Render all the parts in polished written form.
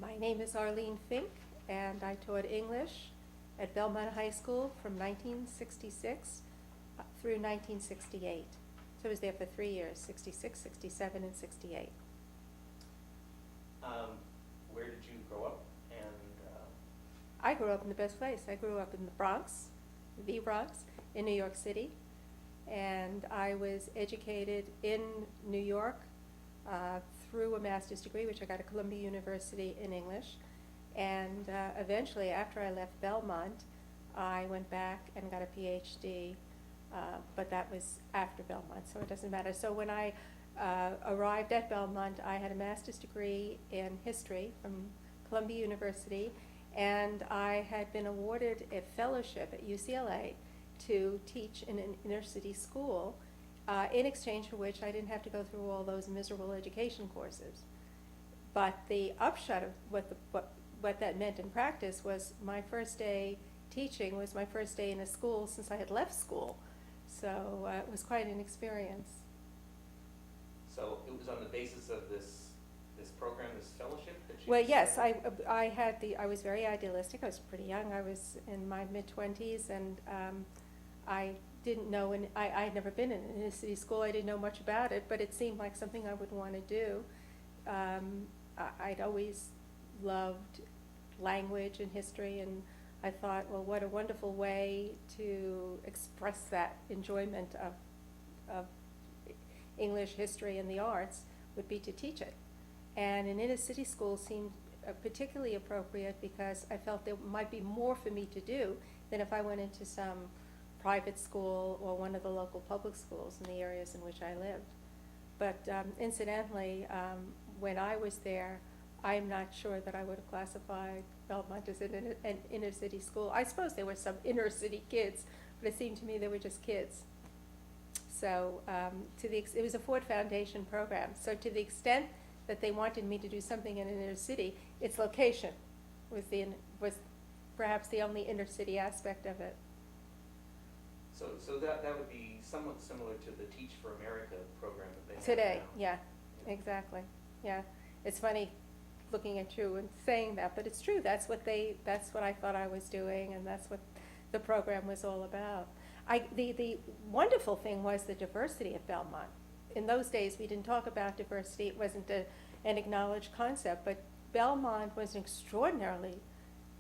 My name is Arlene Fink, and I taught English at Belmont High School from 1966 through 1968. So I was there for 3 years, 66, 67, and 68. Where did you grow up? And I grew up in the best place. I grew up in the Bronx, the Bronx, in New York City. And I was educated in New York through a master's degree, which I got at Columbia University in English. And eventually, after I left Belmont, I went back and got a PhD, but that was after Belmont, so it doesn't matter. So when I arrived at Belmont, I had a master's degree in history from Columbia University, and I had been awarded a fellowship at UCLA to teach in an inner city school, in exchange for which I didn't have to go through all those miserable education courses. But the upshot of what that meant in practice was my first day teaching was my first day in a school since I had left school. So it was quite an experience. so it was on the basis of this program, this fellowship that you Well, yes, decided? I was very idealistic. I was pretty young. I was in my mid-20s, and I didn't know, and I'd never been in an inner city school. I didn't know much about it, but it seemed like something I would want to do. I'd always loved language and history, and I thought, well, what a wonderful way to express that enjoyment of English, history, and the arts would be to teach it. And an inner city school seemed particularly appropriate because I felt there might be more for me to do than if I went into some private school or one of the local public schools in the areas in which I lived. But incidentally, when I was there, I'm not sure that I would have classified Belmont as an inner city school. I suppose there were some inner city kids, but it seemed to me they were just kids. So it was a Ford Foundation program. So to the extent that they wanted me to do something in an inner city, its location was perhaps the only inner city aspect of it. So that would be somewhat similar to the Teach for America program that they have Today, now. yeah, exactly, yeah. It's funny looking at you and saying that, but it's true. That's what I thought I was doing, and that's what the program was all about. The wonderful thing was the diversity at Belmont. In those days, we didn't talk about diversity. It wasn't an acknowledged concept, but Belmont was an extraordinarily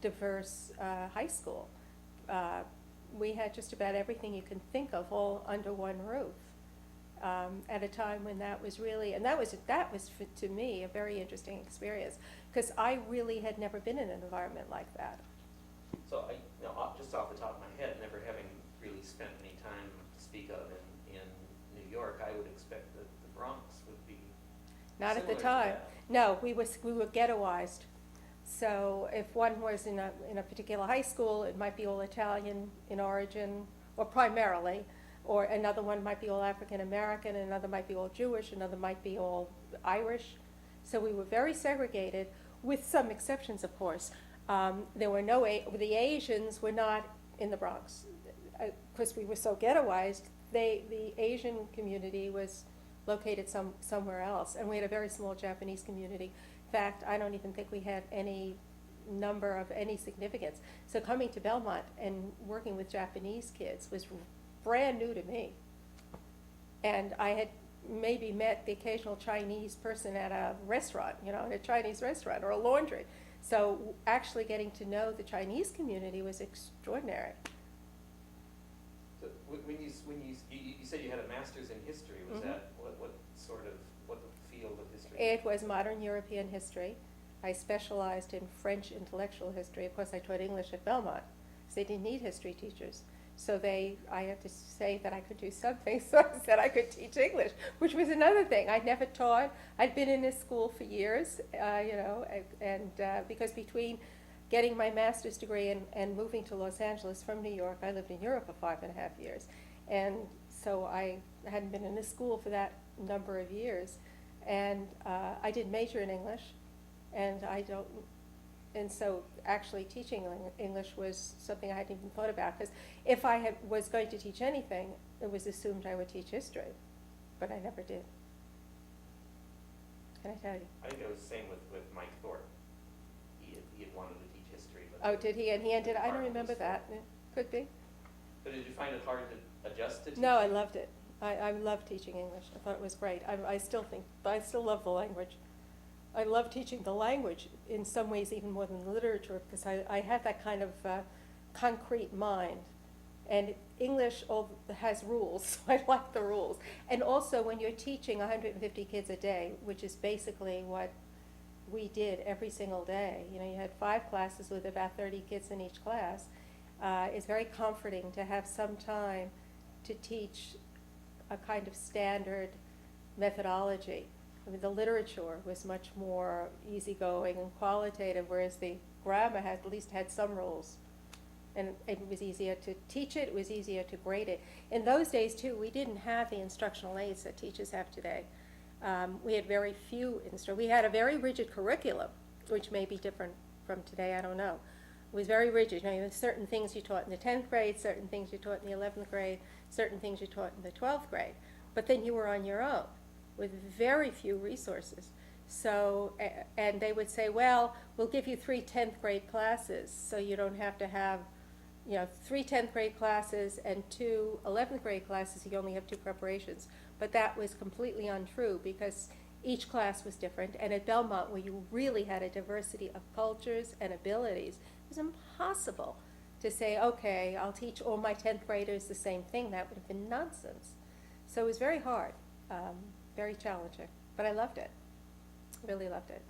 diverse high school. We had just about everything you can think of all under one roof. At a time when that was really, and that was to me a very interesting experience, because I really had never been in an environment like that. So just off the top of my head, never having really spent any time to speak of in New York, I would expect that the Bronx would be Not at the similar to time. that. No, we were ghettoized. So if one was in a particular high school, it might be all Italian in origin, or primarily, or another one might be all African American, another might be all Jewish, another might be all Irish. So we were very segregated, with some exceptions, of course. There were the Asians were not in the Bronx. Because we were so ghettoized, the Asian community was located somewhere else, and we had a very small Japanese community. In fact, I don't even think we had any number of any significance. So coming to Belmont and working with Japanese kids was brand new to me. And I had maybe met the occasional Chinese person at a restaurant, in a Chinese restaurant or a laundry. So actually getting to know the Chinese community was extraordinary. So when you said you had a master's in history, was Mhm. that what field of history? It was modern European history. I specialized in French intellectual history. Of course, I taught English at Belmont, so they didn't need history teachers. So I had to say that I could do something, so I said I could teach English, which was another thing. I'd never taught. I'd been in this school for years, because between getting my master's degree and moving to Los Angeles from New York, I lived in Europe for 5.5 years. And so I hadn't been in this school for that number of years. And I did major in English, and so actually teaching English was something I hadn't even thought about, because if I was going to teach anything, it was assumed I would teach history, but I never did. Can I tell you? I think it was the same with Mike Thorpe. he had wanted to teach history. But Oh, did he? And he ended, I don't department remember was that. full. Could be. But did you find it hard to adjust to teaching? No, I loved it. I loved teaching English. I thought it was great. I still love the language. I love teaching the language in some ways even more than the literature, because I have that kind of concrete mind. And English has rules, so I like the rules. And also when you're teaching 150 kids a day, which is basically what we did every single day, you know, you had 5 classes with about 30 kids in each class, it's very comforting to have some time to teach a kind of standard methodology. I mean, the literature was much more easygoing and qualitative, whereas the grammar at least had some rules. And it was easier to teach it was easier to grade it. In those days, too, we didn't have the instructional aids that teachers have today. We had very few we had a very rigid curriculum, which may be different from today, I don't know. It was very rigid. You know, there were certain things you taught in the 10th grade, certain things you taught in the 11th grade, certain things you taught in the 12th grade. But then you were on your own with very few resources. So, and they would say, well, we'll give you 3 10th grade classes, so you don't have to have, you know, 3 10th grade classes and 2 11th grade classes, you only have 2 preparations. But that was completely untrue, because each class was different. And at Belmont, where you really had a diversity of cultures and abilities, it was impossible to say, okay, I'll teach all my 10th graders the same thing. That would have been nonsense. So it was very hard, very challenging. But I loved it, really loved it.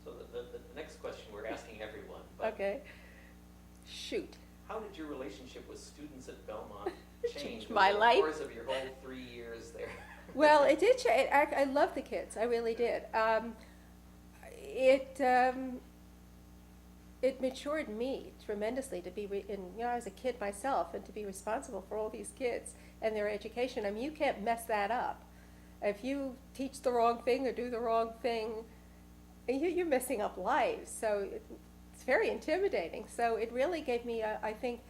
So the next question we're asking everyone, but Okay, shoot. how did your relationship with students at Belmont change My over the life? course of your whole 3 years there? Well, it did change. I loved the kids. I really did. It matured me tremendously to be, you know, I was a kid myself, and to be responsible for all these kids and their education. I mean, you can't mess that up. If you teach the wrong thing or do the wrong thing, you're messing up lives. So it's very intimidating. So it really gave me, I think,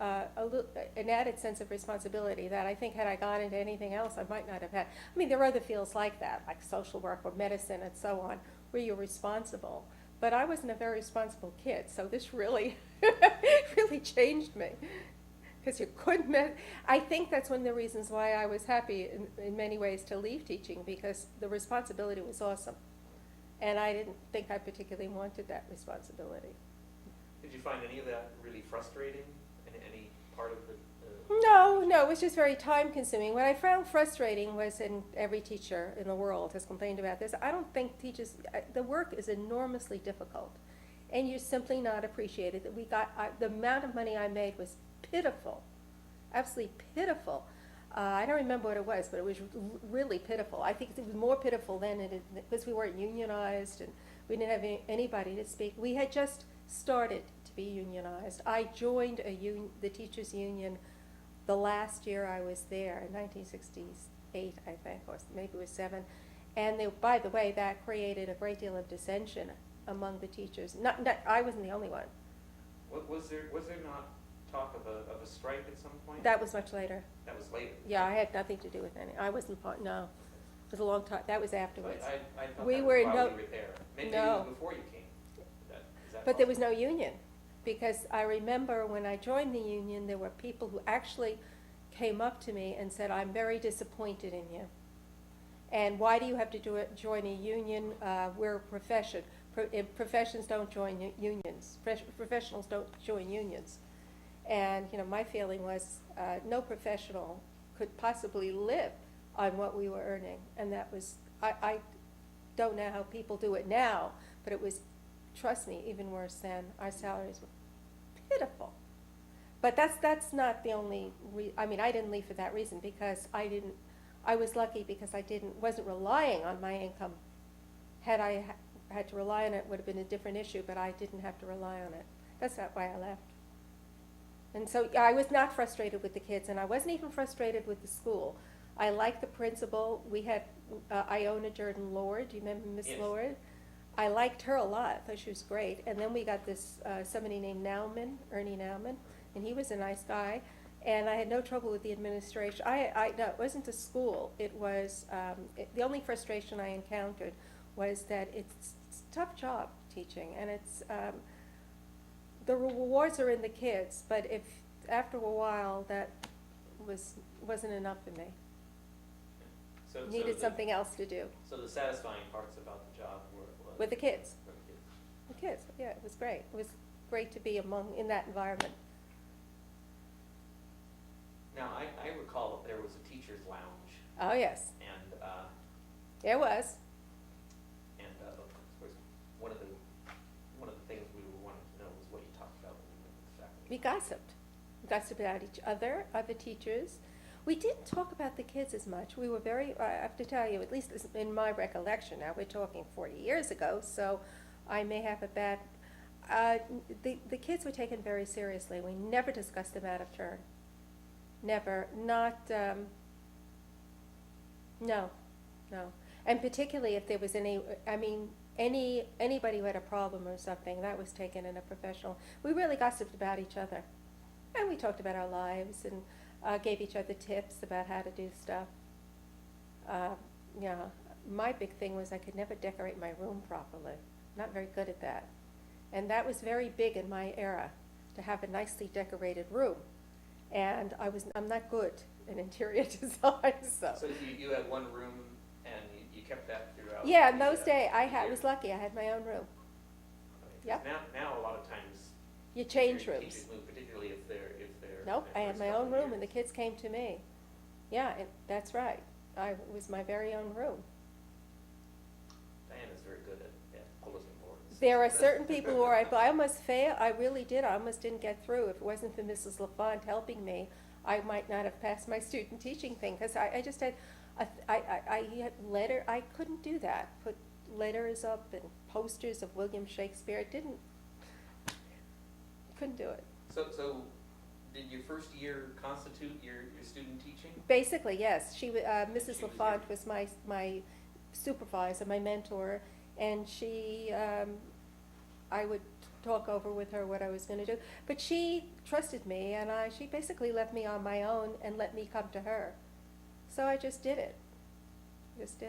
an added sense of responsibility that I think had I gone into anything else, I might not have had. I mean, there are other fields like that, like social work or medicine and so on, where you're responsible. But I wasn't a very responsible kid, so this really, really changed me. Because you couldn't, I think that's one of the reasons why I was happy in many ways to leave teaching, because the responsibility was awesome. And I didn't think I particularly wanted that responsibility. Did you find any of that really frustrating in any part of the No, it was just very time consuming. What I found frustrating was, and every teacher in the world has complained about this, I don't think teachers, the work is enormously difficult. And you're simply not appreciated. That we got, the amount of money I made was pitiful, absolutely pitiful. I don't remember what it was, but it was really pitiful. I think it was more pitiful then, because we weren't unionized and we didn't have anybody to speak. We had just started to be unionized. I joined the teachers' union the last year I was there, in 1968, I think, or maybe it was 7. And by the way, that created a great deal of dissension among the teachers. I wasn't the only one. Was there not talk of a strike at some point? That was much later. That was later. Yeah, I had nothing to do with any. I wasn't part. No, it was a long time. That was afterwards. I thought We that were was no- while you were there. Maybe no. it was before you came. Is that But there possible? was no union, because I remember when I joined the union, there were people who actually came up to me and said, "I'm very disappointed in you. And why do you have to join a union? We're a profession. Professions don't join unions. Professionals don't join unions." And you know, my feeling was no professional could possibly live on what we were earning, and that was, I don't know how people do it now, but it was, trust me, even worse then. Our salaries were pitiful. But that's not the only I mean, I didn't leave for that reason, because I was lucky because I wasn't relying on my income. Had I had to rely on it, it would have been a different issue, but I didn't have to rely on it. That's not why I left. And so I was not frustrated with the kids, and I wasn't even frustrated with the school. I liked the principal. We had Iona Jordan Lord. Do you remember Miss Yes. Lord? I liked her a lot. I thought she was great. And then we got this somebody named Ernie Nauman, and he was a nice guy. And I had no trouble with the administration. No, it wasn't the school. It was, the only frustration I encountered was that it's a tough job teaching, and it's, the rewards are in the kids, but if, after a while, that wasn't enough for me. So Needed something else to do. So the satisfying parts about the job were With the kids. for the kids. The kids, yeah, it was great. It was great to be in that environment. Now, I recall that there was a teacher's lounge, Oh, yes, and there was. of course, one of the things we were wanting to know was what you talked about when you went to the faculty. We gossiped. We gossiped about each other, other teachers. We didn't talk about the kids as much. We were very, I have to tell you, at least in my recollection, now we're talking 40 years ago, so I may have a bad, the kids were taken very seriously. We never discussed them out of turn. Never, not, no. And particularly if there was anybody who had a problem or something, that was taken in a professional. We really gossiped about each other. And we talked about our lives and gave each other tips about how to do stuff. Yeah, my big thing was I could never decorate my room properly. Not very good at that. And that was very big in my era, to have a nicely decorated room. And I'm not good in interior design, so. So you had one room and you kept that throughout? Yeah, in those days, I years? was lucky, I had my own room. Okay, 'cause Yep. Now a lot of times. You change teachers rooms. move, particularly if they're. Nope, I in their had first my couple own of room and the years. kids came to me. Yeah, that's right. It was my very own room. Diana's very good at bulletin boards. There are certain people who I almost failed, I really did, I almost didn't get through. If it wasn't for Mrs. LaFont helping me, I might not have passed my student teaching thing, because I just had, I had I couldn't do that. Put letters up and posters of William Shakespeare, couldn't do it. So did your first year constitute your student teaching? Basically, yes. Mrs. She was LaFont your- was my supervisor, my mentor, and I would talk over with her what I was going to do. But she trusted me, and she basically left me on my own and let me come to her. So I just did it. Just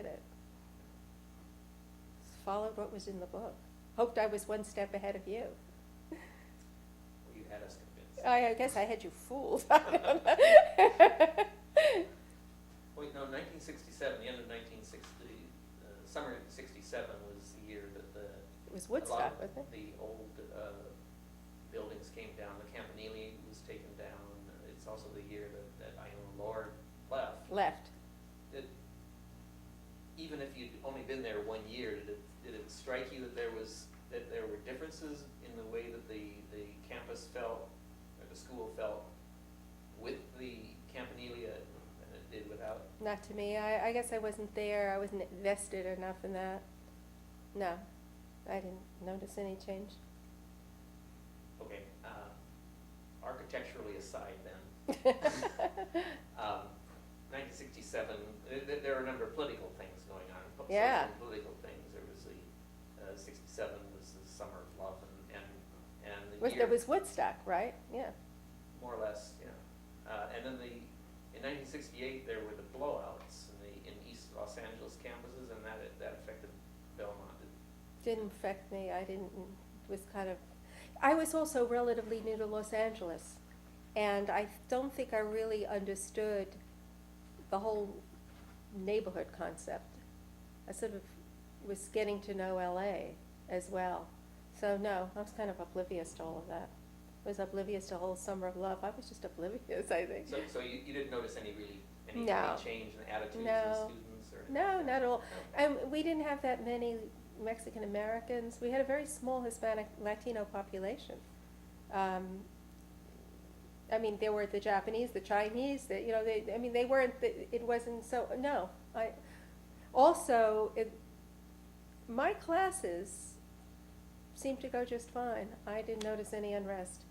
followed what was in the book. Hoped I was one step ahead of you. Well, you had us convinced. I guess I had you fooled. Well, no, 1967, the end of 1960, summer of 67 was the year that It was a lot Woodstock, of wasn't it? the old buildings came down. The Campanile was taken down. It's also the year that Iona Lord left. Left. Even if you'd only been there 1 year, did it strike you that there were differences in the way that the campus felt, or the school felt, with the Campanile than it did without? Not to me. I guess I wasn't there. I wasn't vested enough in that. No, I didn't notice any change. Okay, architecturally aside then, 1967, there are a number of political things going on, Yeah. social and political things. There was the 67 was the Summer of Love, and the year, There was Woodstock, right? Yeah. more or less, yeah. And then in 1968 there were the blowouts in East Los Angeles campuses, and that affected Belmont. Didn't affect me. I was also relatively new to Los Angeles, and I don't think I really understood the whole neighborhood concept. I sort of was getting to know LA as well. So no, I was kind of oblivious to all of that. I was oblivious to the whole Summer of Love. I was just oblivious, I think. So you didn't notice any No. change in attitudes No. of students or anything? No, not at all. No. And we didn't have that many Mexican Americans. We had a very small Hispanic Latino population. I mean, there were the Japanese, the Chinese, they weren't, it wasn't so, no. My classes seemed to go just fine. I didn't notice any unrest.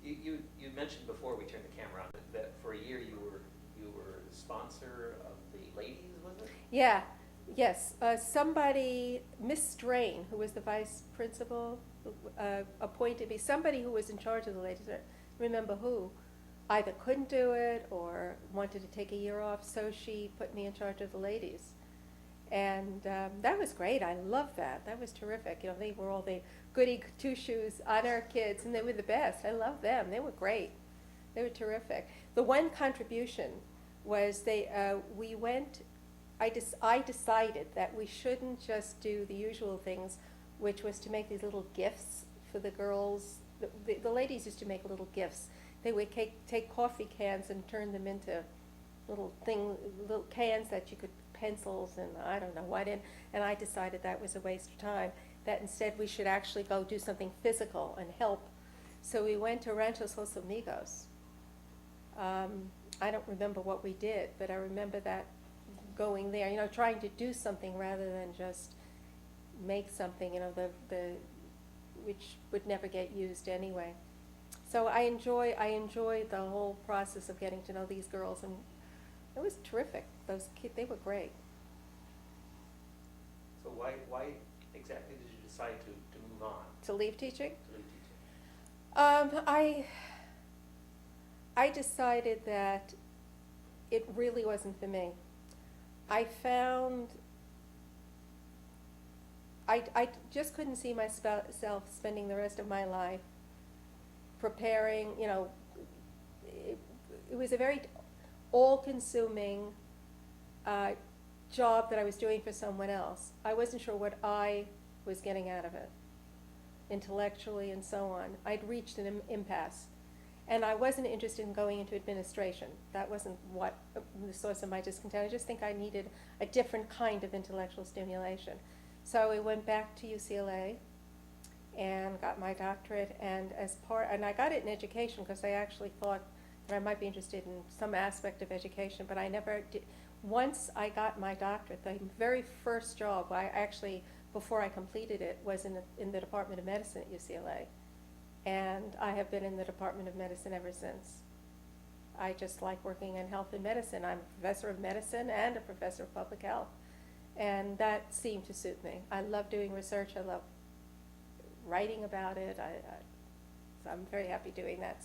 You mentioned before we turned the camera on that for a year you were the sponsor of the ladies, was it? Yeah, yes. Somebody, Miss Strain, who was the vice principal, appointed me, somebody who was in charge of the ladies, I don't remember who, either couldn't do it or wanted to take a year off, so she put me in charge of the ladies. And that was great. I loved that. That was terrific. You know, they were all the goody two-shoes on our kids, and they were the best. I loved them. They were great. They were terrific. The one contribution was we went, I decided that we shouldn't just do the usual things, which was to make these little gifts for the girls. The ladies used to make little gifts. They would take coffee cans and turn them into little cans that you could pencils and I don't know what in, and I decided that was a waste of time, that instead we should actually go do something physical and help. So we went to Ranchos Los Amigos. I don't remember what we did, but I remember that going there, you know, trying to do something rather than just make something, you know, which would never get used anyway. So I enjoy the whole process of getting to know these girls, and it was terrific. Those kids, they were great. So why exactly did you decide to move on? To leave teaching? To leave teaching? I decided that it really wasn't for me. I found I just couldn't see myself spending the rest of my life preparing, you know, it was a very all-consuming job that I was doing for someone else. I wasn't sure what I was getting out of it, intellectually and so on. I'd reached an impasse. And I wasn't interested in going into administration. That wasn't what the source of my discontent. I just think I needed a different kind of intellectual stimulation. So I went back to UCLA and got my doctorate, and I got it in education because I actually thought that I might be interested in some aspect of education, but I never did. Once I got my doctorate, the very first job, before I completed it, was in the Department of Medicine at UCLA. And I have been in the Department of Medicine ever since. I just like working in health and medicine. I'm a professor of medicine and a professor of public health. And that seemed to suit me. I love doing research. I love writing about it. So I'm very happy doing that.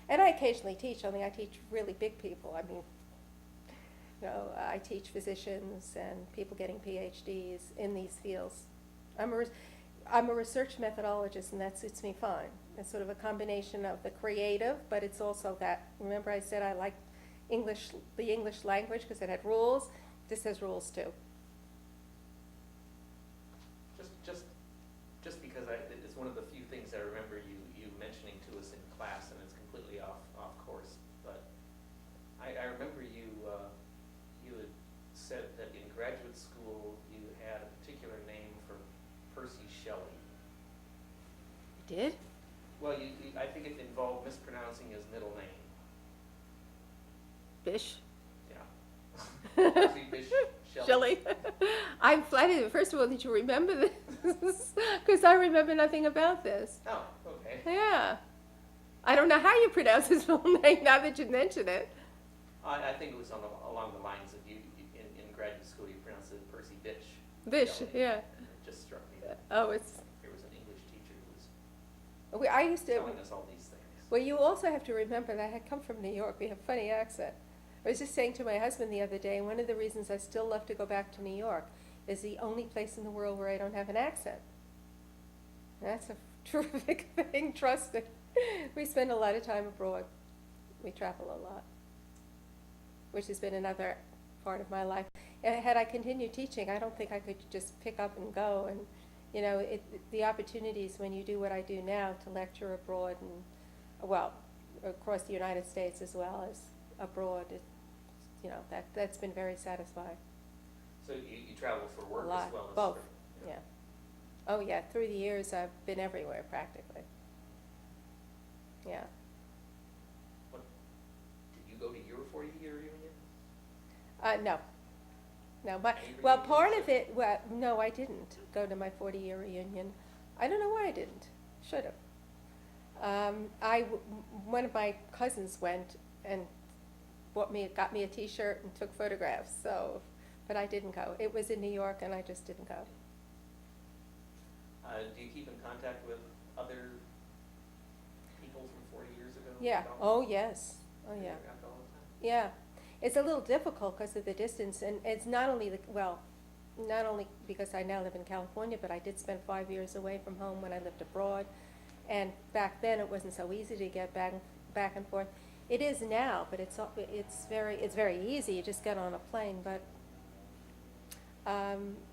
And I occasionally teach, only I teach really big people. I mean, you know, I teach physicians and people getting PhDs in these fields. I'm a research methodologist, and that suits me fine. It's sort of a combination of the creative, but it's also that, remember I said I like the English language because it had rules. This has rules too. Just because it's one of the few things I remember you mentioning to us in class, and it's completely off course, but I remember you had said that in graduate school you had a particular name for Percy Shelley. Did? Well, I think it involved mispronouncing his middle name. Bish? Yeah. Percy Bish Shelley. Shelley. I'm flattered, first of all, that you remember this, because I remember nothing about this. Oh, okay. Yeah. I don't know how you pronounce his full name now that you mention it. I think it was along the lines of you in graduate school you pronounced it Percy Bish. Bish, Shelley. yeah. And it just struck me that there was an English teacher who was I used to. telling us all these things. Well, you also have to remember that I had come from New York. We have a funny accent. I was just saying to my husband the other day, one of the reasons I still love to go back to New York is the only place in the world where I don't have an accent. That's a terrific thing, trust me. We spend a lot of time abroad. We travel a lot, which has been another part of my life. And had I continued teaching, I don't think I could just pick up and go. And, you know, the opportunities when you do what I do now to lecture abroad and, well, across the United States as well as abroad, you know, that's been very satisfying. So you travel for work A lot. as well as Both. for, Yeah. Oh yeah, through the years I've been everywhere practically. Yeah. What, did you go to your 40-year reunion? No. No, but, Any well, reunions part or- of it, well, no, I didn't go to my 40-year reunion. I don't know why I didn't. Should have. One of my cousins went and got me a T-shirt and took photographs, so, but I didn't go. It was in New York and I just didn't go. Do you keep in contact with other people from 40 years ago? Yeah, at oh all? yes, oh Do you yeah. interact all the time? Yeah, it's a little difficult because of the distance, and it's not only well, not only because I now live in California, but I did spend 5 years away from home when I lived abroad. And back then, it wasn't so easy to get back and forth. It is now, but it's very easy. You just get on a plane. But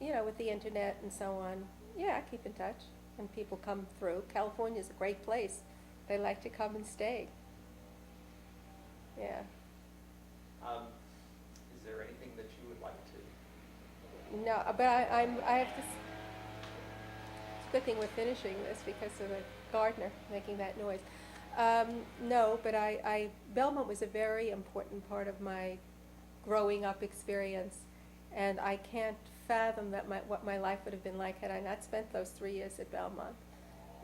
you know, with the internet and so on, yeah, I keep in touch, and people come through. California's a great place. They like to come and stay. Yeah. Is there anything that you would like to? No, but I have this. It's a good thing we're finishing this because of the gardener making that noise. No, but Belmont was a very important part of my growing up experience, and I can't fathom what my life would have been like had I not spent those 3 years at Belmont.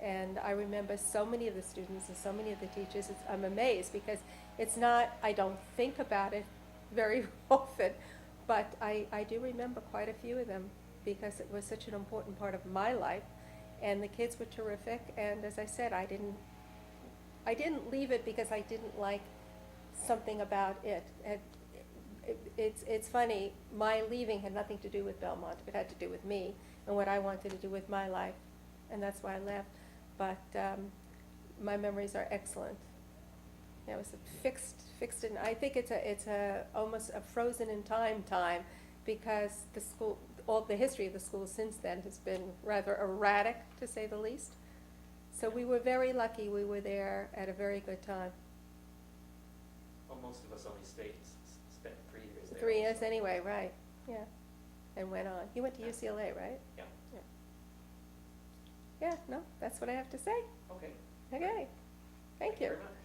And I remember so many of the students and so many of the teachers. I'm amazed because it's not, I don't think about it very often, but I do remember quite a few of them because it was such an important part of my life. And the kids were terrific, and as I said, I didn't leave it because I didn't like something about it. It's funny, my leaving had nothing to do with Belmont. It had to do with me and what I wanted to do with my life, and that's why I left. But my memories are excellent. It was a fixed in, I think it's a almost a frozen in time because the school, all the history of the school since then has been rather erratic, to say the least. So we were very lucky. We were there at a very good time. Well, most of us only spent 3 years there. 3 years also. anyway, right? Yeah, and went on. You went to UCLA, right? Yeah. Yeah. Yeah. No, that's what I have to say. Okay. Okay. Thank you. Very much.